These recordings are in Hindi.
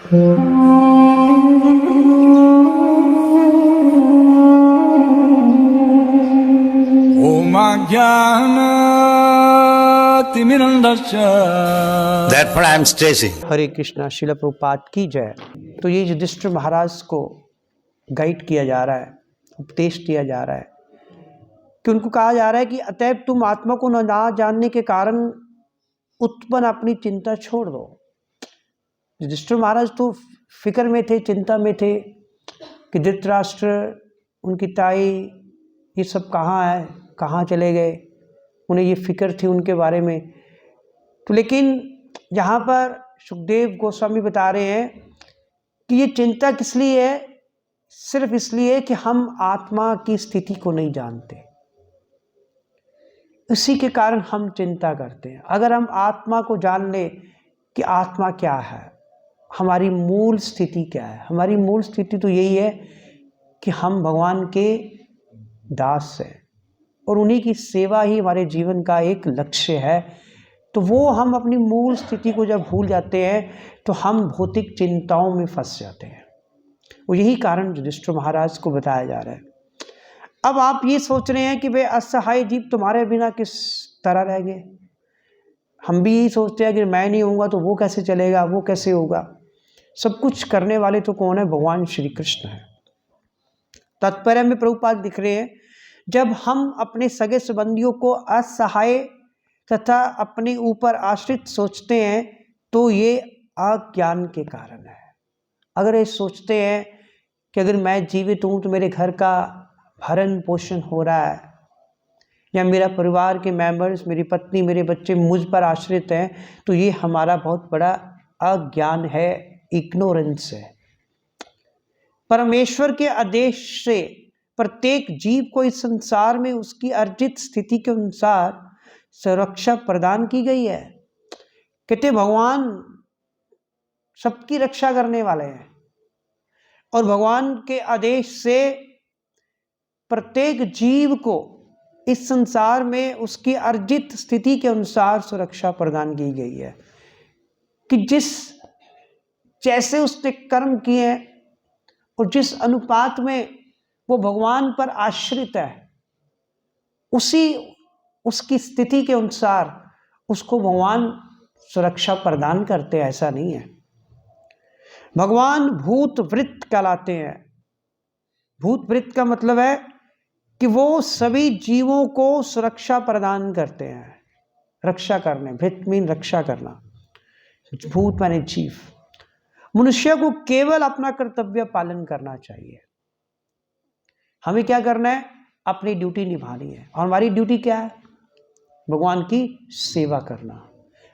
Therefore I am stressing. हरे कृष्णा। शिला प्रभुपाद की जय। तो ये युधिष्ठिर महाराज को गाइड किया जा रहा है, उपदेश दिया जा रहा है कि उनको कहा जा रहा है कि अतएव तुम आत्मा को न जानने के कारण उत्पन्न अपनी चिंता छोड़ दो। युधिष्ठिर महाराज तो फिक्र में थे, चिंता में थे कि धृतराष्ट्र, उनकी ताई, ये सब कहाँ है, कहाँ चले गए, उन्हें ये फिक्र थी उनके बारे में। तो लेकिन यहाँ पर सुखदेव गोस्वामी बता रहे हैं कि ये चिंता किस लिए है, सिर्फ इसलिए कि हम आत्मा की स्थिति को नहीं जानते, इसी के कारण हम चिंता करते हैं। अगर हम आत्मा को जान ले कि आत्मा क्या है, हमारी मूल स्थिति क्या है, हमारी मूल स्थिति तो यही है कि हम भगवान के दास हैं और उन्हीं की सेवा ही हमारे जीवन का एक लक्ष्य है। तो वो हम अपनी मूल स्थिति को जब भूल जाते हैं तो हम भौतिक चिंताओं में फंस जाते हैं। वो यही कारण युधिष्ठिर महाराज को बताया जा रहा है। अब आप ये सोच रहे हैं कि वे असहाय जीव तुम्हारे बिना किस तरह रह गए। हम भी यही सोचते हैं कि मैं नहीं होऊंगा तो वो कैसे चलेगा, वो कैसे होगा। सब कुछ करने वाले तो कौन है? भगवान श्री कृष्ण है। तात्पर्य में प्रभुपाद दिख रहे हैं, जब हम अपने सगे संबंधियों को असहाय तथा अपने ऊपर आश्रित सोचते हैं तो ये अज्ञान के कारण है। अगर ये सोचते हैं कि अगर मैं जीवित हूँ तो मेरे घर का भरण पोषण हो रहा है, या मेरा परिवार के मेंबर्स, मेरी पत्नी, मेरे बच्चे मुझ पर आश्रित हैं, तो ये हमारा बहुत बड़ा अज्ञान है, इग्नोरेंस है। परमेश्वर के आदेश से प्रत्येक जीव को इस संसार में उसकी अर्जित स्थिति के अनुसार सुरक्षा प्रदान की गई है। कहते भगवान सबकी रक्षा करने वाले हैं और भगवान के आदेश से प्रत्येक जीव को इस संसार में उसकी अर्जित स्थिति के अनुसार सुरक्षा प्रदान की गई है कि जैसे उसने कर्म किए और जिस अनुपात में वो भगवान पर आश्रित है, उसकी स्थिति के अनुसार उसको भगवान सुरक्षा प्रदान करते हैं। ऐसा नहीं है। भगवान भूतवृत्त कहलाते हैं। भूतवृत्त का मतलब है कि वो सभी जीवों को सुरक्षा प्रदान करते हैं। रक्षा करने, भृत मीन रक्षा करना, भूत माने जीव। मनुष्य को केवल अपना कर्तव्य पालन करना चाहिए। हमें क्या करना है? अपनी ड्यूटी निभानी है। और हमारी ड्यूटी क्या है? भगवान की सेवा करना,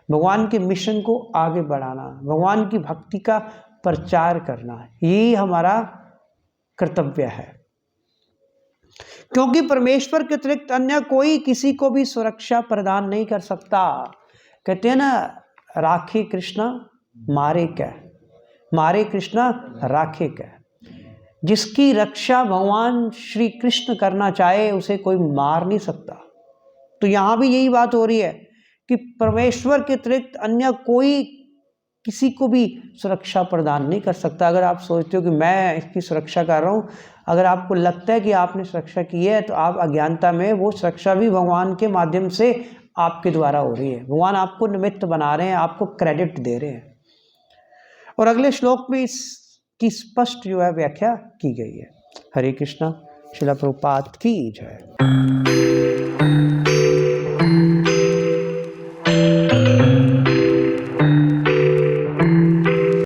भगवान के मिशन को आगे बढ़ाना, भगवान की भक्ति का प्रचार करना, यही हमारा कर्तव्य है। क्योंकि परमेश्वर के अतिरिक्त अन्य कोई किसी को भी सुरक्षा प्रदान नहीं कर सकता। कहते हैं ना, राखे कृष्णा मारे क्या, मारे कृष्णा राखे क्या। जिसकी रक्षा भगवान श्री कृष्ण करना चाहे उसे कोई मार नहीं सकता। तो यहाँ भी यही बात हो रही है कि परमेश्वर के अतिरिक्त अन्य कोई किसी को भी सुरक्षा प्रदान नहीं कर सकता। अगर आप सोचते हो कि मैं इसकी सुरक्षा कर रहा हूँ, अगर आपको लगता है कि आपने सुरक्षा की है तो आप अज्ञानता में, वो सुरक्षा भी भगवान के माध्यम से आपके द्वारा हो रही है। भगवान आपको निमित्त बना रहे हैं, आपको क्रेडिट दे रहे हैं। और अगले श्लोक में इसकी स्पष्ट जो है व्याख्या की गई है। हरे कृष्णा। श्रील प्रभुपाद की जय।